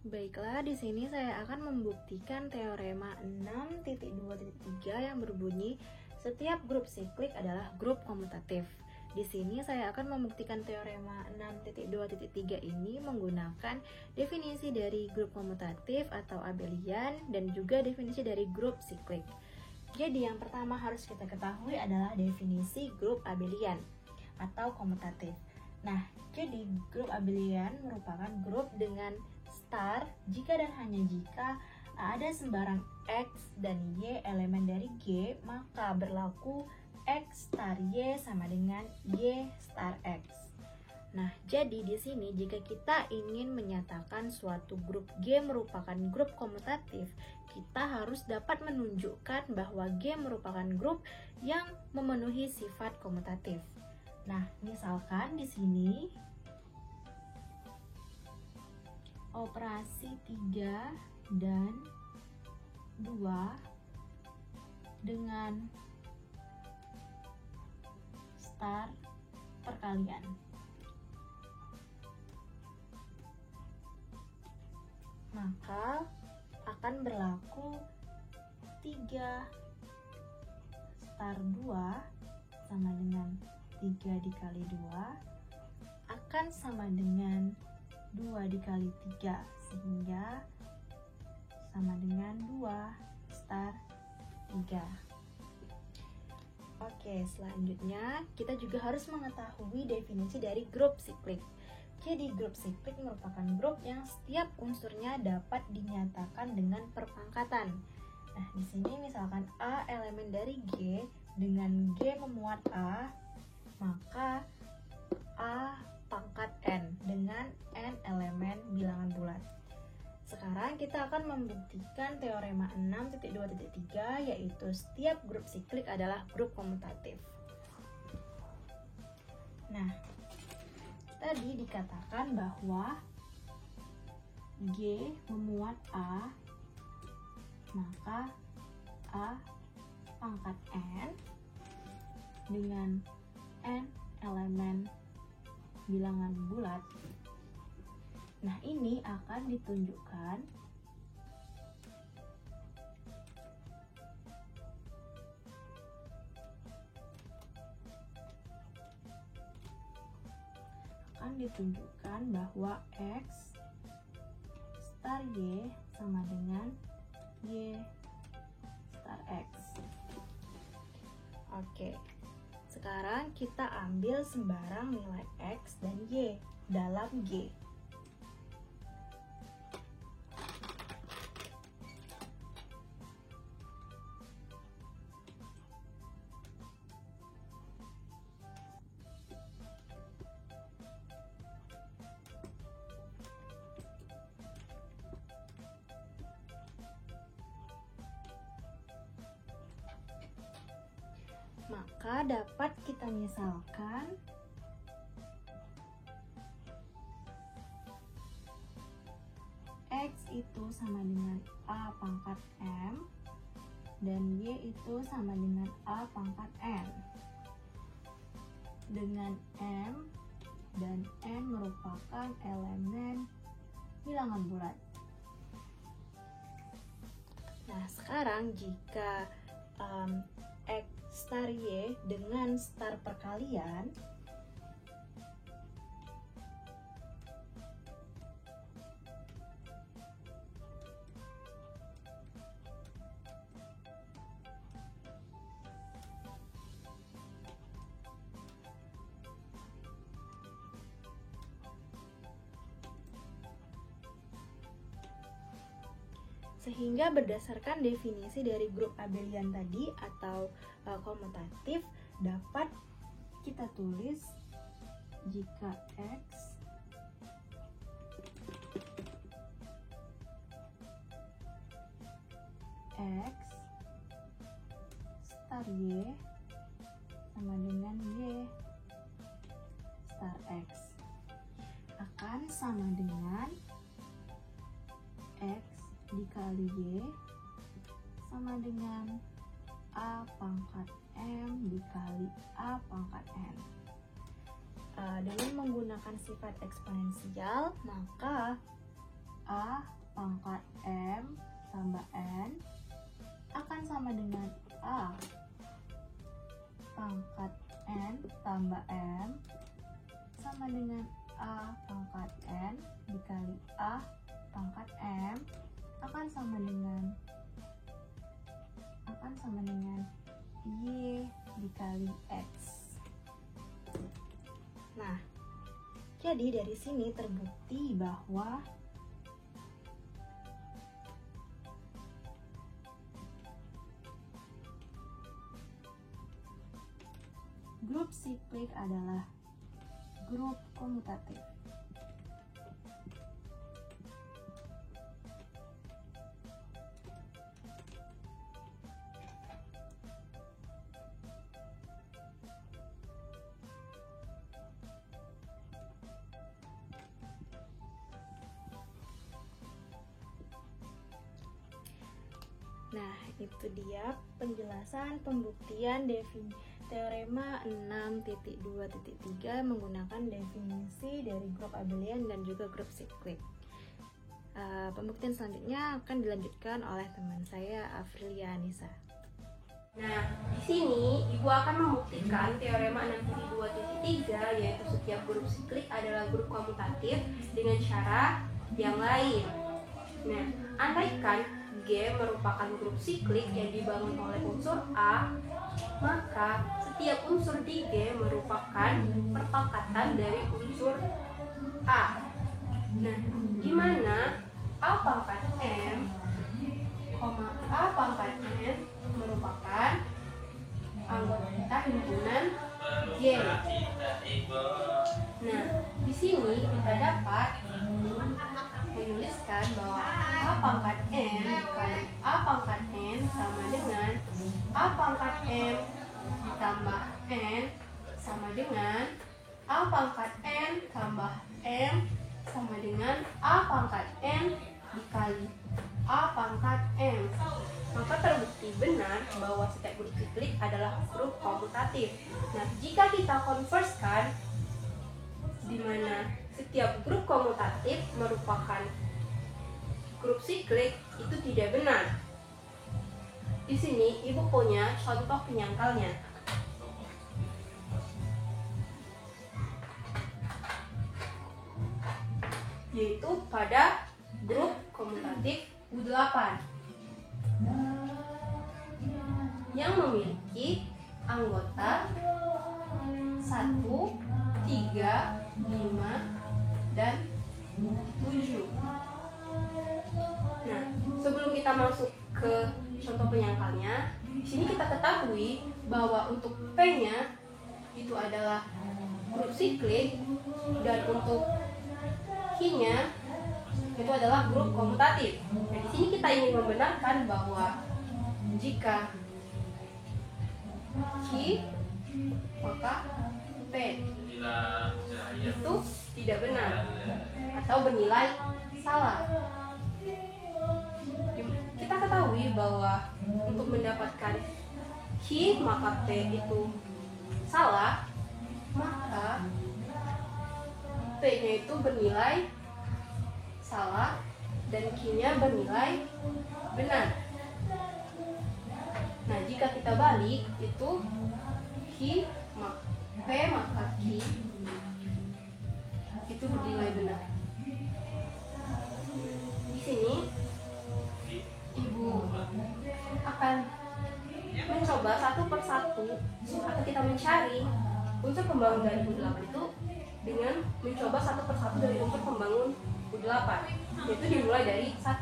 Baiklah, di sini saya akan membuktikan teorema 6.2.3 yang berbunyi setiap grup siklik adalah grup komutatif. Di sini saya akan membuktikan teorema 6.2.3 ini menggunakan definisi dari grup komutatif atau abelian dan juga definisi dari grup siklik. Jadi yang pertama harus kita ketahui adalah definisi grup abelian atau komutatif. Nah, jadi grup abelian merupakan grup dengan star jika dan hanya jika ada sembarang X dan Y elemen dari G, maka berlaku X star Y sama dengan Y star X. Nah, jadi di sini jika kita ingin menyatakan suatu grup G merupakan grup komutatif, kita harus dapat menunjukkan bahwa G merupakan grup yang memenuhi sifat komutatif. Nah, misalkan di sini operasi 3 dan 2 dengan star perkalian. Maka akan berlaku 3 star 2 sama dengan 3 dikali 2 akan sama dengan 2 dikali 3 sehingga sama dengan 2 star 3. Oke, selanjutnya kita juga harus mengetahui definisi dari grup siklik. Jadi grup siklik merupakan grup yang setiap unsurnya dapat dinyatakan dengan perpangkatan. Nah, di sini misalkan A elemen dari G dengan G memuat A, maka A pangkat N dengan N elemen bilangan bulat. Sekarang kita akan membuktikan teorema 6.2.3 yaitu setiap grup siklik adalah grup komutatif. Nah, tadi dikatakan bahwa G memuat A, maka A pangkat N dengan N elemen bilangan bulat. Nah, ini akan ditunjukkan bahwa X star Y sama dengan Y star X. Oke. Sekarang kita ambil sembarang nilai X dan Y dalam G. Maka dapat kita misalkan X itu sama dengan A pangkat M dan Y itu sama dengan A pangkat N. Dengan M dan N merupakan elemen bilangan bulat. Nah, sekarang jika X star Y dengan star perkalian, sehingga berdasarkan definisi dari grup abelian tadi atau komutatif dapat kita tulis jika X star Y sama dengan Y star X akan sama dengan X dikali Y sama dengan A pangkat M dikali A pangkat N. Dengan menggunakan sifat eksponensial, maka A pangkat M tambah N akan sama dengan A pangkat N tambah M sama dengan A pangkat N dikali A pangkat M akan sama dengan Y dikali X. Nah, jadi dari sini terbukti bahwa grup siklik adalah grup komutatif. Nah, itu dia penjelasan pembuktian teorema 6.2.3 menggunakan definisi dari grup abelian dan juga grup siklik. Pembuktian selanjutnya akan dilanjutkan oleh teman saya, Afrilia Anissa. Nah, di sini Ibu akan membuktikan teorema 6.2.3, yaitu setiap grup siklik adalah grup komutatif dengan cara yang lain. Nah, andaikan G merupakan grup siklik yang dibangun oleh unsur A, maka setiap unsur di G merupakan perpangkatan dari unsur A. Nah, di mana A pangkat M, A pangkat N merupakan anggota himpunan G. Nah, di sini kita dapat menuliskan bahwa A pangkat M dikali A pangkat N sama dengan A pangkat M ditambah N sama dengan A pangkat N tambah M sama dengan A pangkat N dikali A pangkat M. Maka terbukti benar bahwa setiap grup siklik adalah grup komutatif. Nah, jika kita konverskan, di mana setiap grup komutatif merupakan grup siklik, itu tidak benar. Di sini Ibu punya contoh penyangkalnya. Yaitu pada grup komutatif U8 yang memiliki anggota 1, 3, 5, dan 7. Nah, sebelum kita masuk ke contoh penyangkalnya, di sini kita ketahui bahwa untuk P-nya itu adalah grup siklik dan untuk Q-nya itu adalah grup komutatif. Nah, di sini kita ingin membenarkan bahwa jika Q maka P itu tidak benar atau bernilai salah. Kita ketahui bahwa untuk mendapatkan Q maka P itu salah, maka P-nya itu bernilai salah dan Q-nya bernilai benar. Nah, jika kita balik itu Q P maka Q itu bernilai benar. Di sini Ibu akan mencoba satu persatu atau kita mencari unsur pembangun dari U8 itu dengan mencoba satu persatu dari unsur pembangun U8, yaitu dimulai dari 1. 1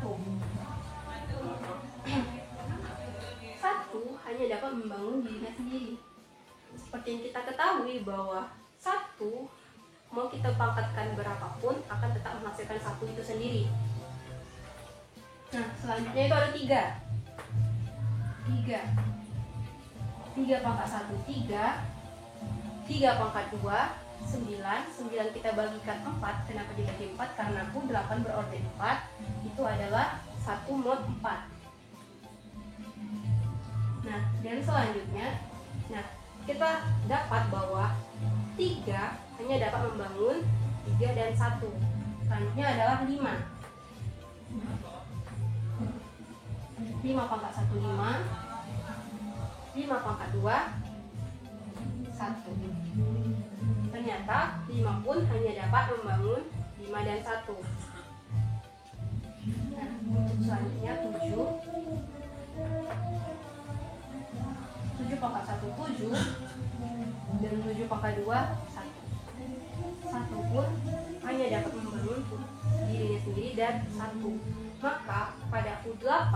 hanya dapat membangun dirinya sendiri. Seperti yang kita ketahui bahwa 1 mau kita pangkatkan berapapun akan tetap menghasilkan 1 itu sendiri. Nah, selanjutnya itu ada 3 pangkat 1, 3 pangkat 2, 9 kita bagikan 4. Kenapa dibagi 4? Karena U8 berorden 4 itu adalah 1 mod 4. Nah, dan selanjutnya kita dapat bahwa 3 hanya dapat membangun 3 dan 1. Selanjutnya adalah 5 5 pangkat 1, 5. 5 pangkat 2, 1. Ternyata 5 pun hanya dapat membangun 5 dan 1. Nah, untuk selanjutnya 7. 7 pangkat 1, 7. Dan 7 pangkat 2, 1. 1 pun hanya dapat membangun dirinya sendiri dan 1. Maka pada U8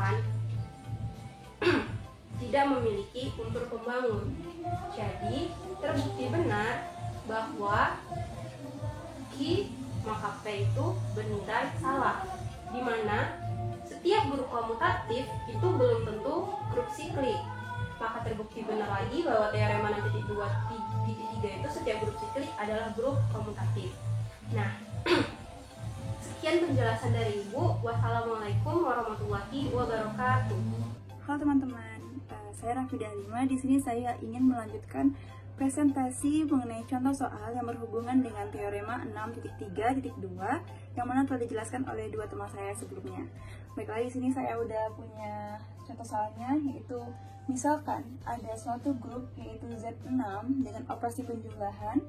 tidak memiliki unsur pembangun. Jadi terbukti benar bahwa Q maka P itu bernilai salah, di mana setiap grup komutatif itu belum tentu grup siklik. Maka terbukti benar lagi bahwa teorema 6.2.3 itu setiap grup siklik adalah grup komutatif. Nah, sekian penjelasan dari Ibu. Wassalamualaikum warahmatullahi wabarakatuh. Halo teman-teman, saya Rafida Alima. Di sini saya ingin melanjutkan presentasi mengenai contoh soal yang berhubungan dengan teorema 6.3.2 yang mana telah dijelaskan oleh dua teman saya sebelumnya. Baiklah, di sini saya udah punya contoh soalnya, yaitu misalkan ada suatu grup yaitu Z6 dengan operasi penjumlahan,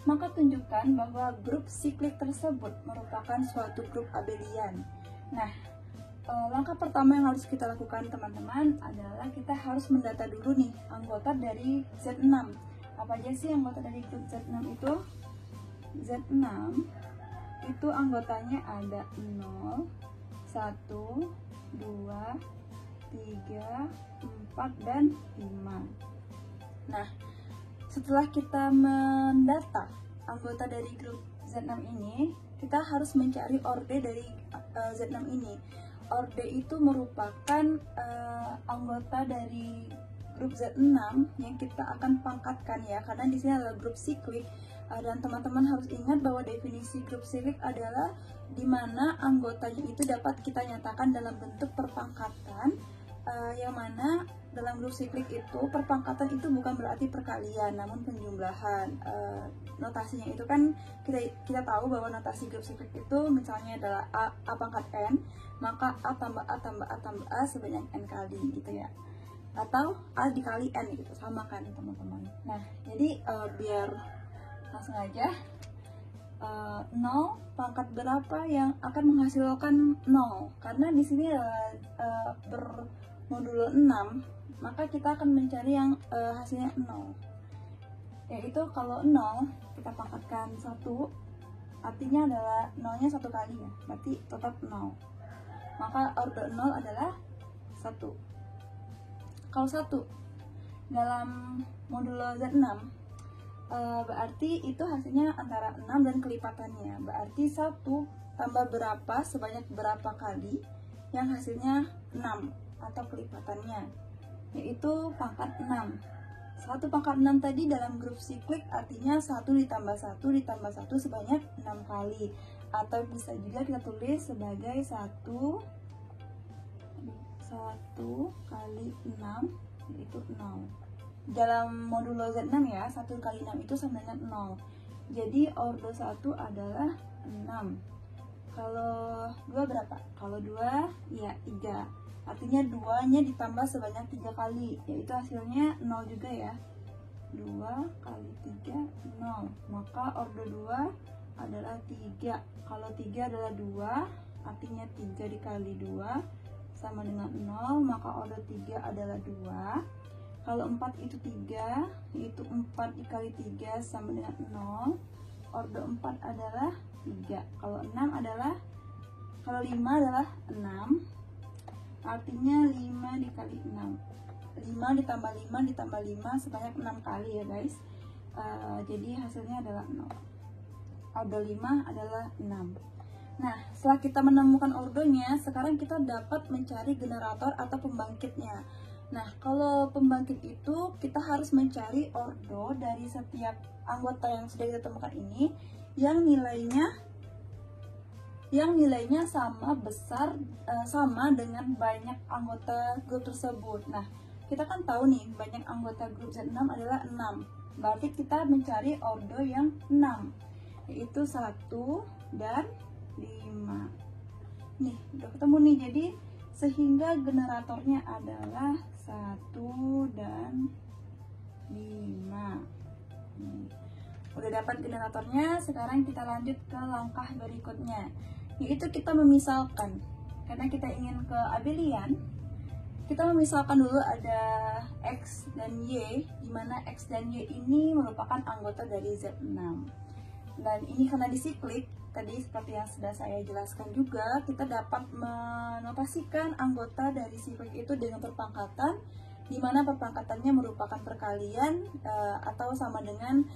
maka tunjukkan bahwa grup siklik tersebut merupakan suatu grup abelian. Nah, langkah pertama yang harus kita lakukan teman-teman adalah kita harus mendata dulu nih anggota dari Z6. Apa aja sih anggota dari grup Z6 itu? Z6 itu anggotanya ada 0, 1, 2, 3, 4, dan 5. Nah, setelah kita mendata anggota dari grup Z6 ini, kita harus mencari orde dari Z6 ini. Orde itu merupakan anggota dari grup Z6 yang kita akan pangkatkan ya, karena di sini adalah grup siklik. Dan teman-teman harus ingat bahwa definisi grup siklik adalah di mana anggotanya itu dapat kita nyatakan dalam bentuk perpangkatan, yang mana dalam grup siklik itu perpangkatan itu bukan berarti perkalian namun penjumlahan. Notasinya itu kan kita tahu bahwa notasi grup siklik itu misalnya adalah A pangkat N, maka A tambah A tambah A tambah A sebanyak N kali gitu ya, atau A dikali N gitu, sama kan teman-teman. Nah, jadi biar langsung aja, 0 pangkat berapa yang akan menghasilkan 0, karena di sini adalah bermodulo 6, maka kita akan mencari yang hasilnya 0, yaitu kalau 0 kita pangkatkan 1, artinya adalah 0-nya 1 kali ya, berarti tetap 0, maka orde 0 adalah 1. Kalau 1 dalam modulo Z6, berarti itu hasilnya antara 6 dan kelipatannya, berarti 1 tambah berapa sebanyak berapa kali yang hasilnya 6 atau kelipatannya, yaitu pangkat 6. 1 pangkat 6 tadi dalam grup siklik artinya 1 ditambah 1 ditambah 1 sebanyak 6 kali, atau bisa juga kita tulis sebagai 1 kali 6 yaitu 0. Dalam modulo Z6 ya, 1 kali 6 itu sama dengan 0. Jadi orde 1 adalah 6. Kalau 2 berapa? Kalau 2 ya 3. Artinya 2-nya ditambah sebanyak 3 kali, yaitu hasilnya 0 juga ya. 2 kali 3 0. Maka orde 2 adalah 3. Kalau 3 adalah 2, artinya 3 dikali 2 sama dengan 0, maka orde 3 adalah 2. Kalau 4 itu 3, yaitu 4 dikali 3 sama dengan 0, orde 4 adalah 3. Kalau 5 adalah 6, artinya 5 dikali 6. 5 ditambah 5 ditambah 5 sebanyak 6 kali ya guys. Jadi hasilnya adalah 0. Orde 5 adalah 6. Nah, setelah kita menemukan ordenya, sekarang kita dapat mencari generator atau pembangkitnya. Nah, kalau pembangkit itu kita harus mencari ordo dari setiap anggota yang sudah kita temukan ini yang nilainya sama besar sama dengan banyak anggota grup tersebut. Nah, kita kan tahu nih banyak anggota grup Z6 adalah 6. Berarti kita mencari ordo yang 6, yaitu 1 dan 5. nih, udah ketemu nih. Jadi sehingga generatornya adalah 1 dan 5. Nih, udah dapat generatornya. Sekarang kita lanjut ke langkah berikutnya, yaitu kita memisalkan. Karena kita ingin ke abelian, kita memisalkan dulu ada X dan Y, di mana X dan Y ini merupakan anggota dari Z6. Dan ini karena disiklik, tadi seperti yang sudah saya jelaskan juga, kita dapat menotasikan anggota dari siklik itu dengan perpangkatan, di mana perpangkatannya merupakan perkalian atau sama dengan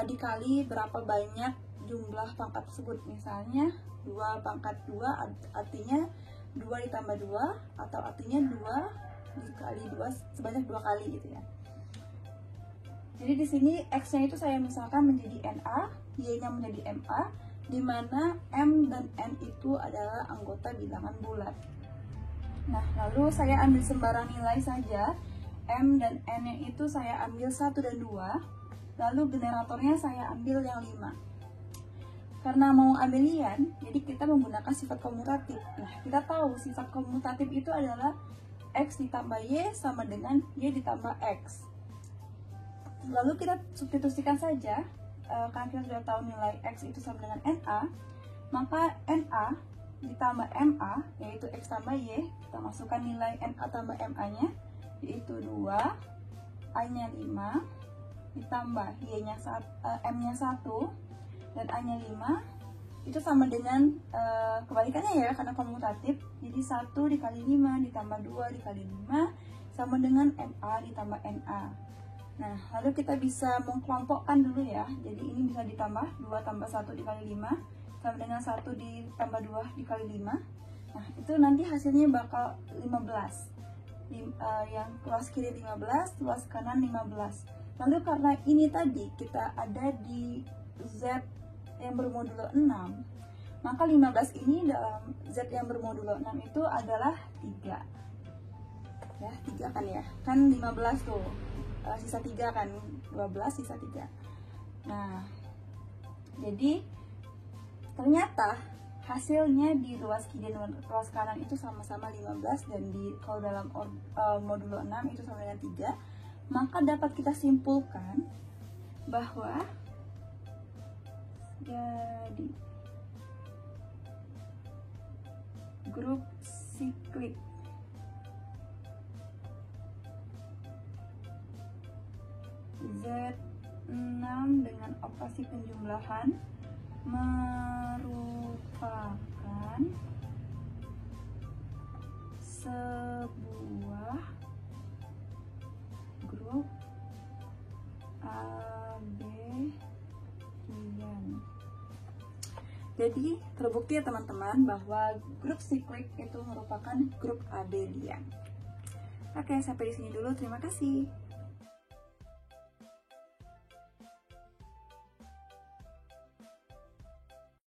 dikali berapa banyak jumlah pangkat tersebut. Misalnya 2 pangkat 2 artinya 2 ditambah 2, atau artinya 2 dikali 2 sebanyak 2 kali gitu ya. Jadi di sini X-nya itu saya misalkan menjadi NA, Y-nya menjadi MA, di mana M dan N itu adalah anggota bilangan bulat. Nah, lalu saya ambil sembarang nilai saja. M dan N-nya itu saya ambil 1 dan 2, lalu generatornya saya ambil yang 5. Karena mau abelian, jadi kita menggunakan sifat komutatif. Nah, kita tahu sifat komutatif itu adalah X ditambah Y sama dengan Y ditambah X. Lalu kita substitusikan saja, karena kita sudah tahu nilai X itu sama dengan NA, maka NA ditambah MA, yaitu X tambah Y, kita masukkan nilai NA tambah MA-nya, yaitu 2, A-nya 5, ditambah M-nya 1, dan A-nya 5, itu sama dengan kebalikannya ya, karena komutatif, jadi 1 dikali 5 ditambah 2 dikali 5 sama dengan MA ditambah NA. Nah, lalu kita bisa mengkelompokkan dulu ya, jadi ini bisa ditambah 2 tambah 1 dikali 5 sama dengan 1 ditambah 2 dikali 5. Nah, itu nanti hasilnya bakal 15. Yang luas kiri 15, luas kanan 15. Lalu karena ini tadi kita ada di Z yang bermodulo 6, maka 15 ini dalam Z yang bermodulo 6 itu adalah 3 ya, 3 kan ya, kan 15 tuh, sisa 3 kan, 12 sisa 3. Nah, jadi ternyata hasilnya di luas kiri dan luas kanan itu sama-sama 15, dan kalau dalam modulo 6 itu sama dengan 3, maka dapat kita simpulkan bahwa jadi grup siklik Z6 dengan operasi penjumlahan merupakan sebuah grup abelian. Jadi terbukti ya teman-teman bahwa grup siklik itu merupakan grup abelian. Oke, sampai di sini dulu. Terima kasih.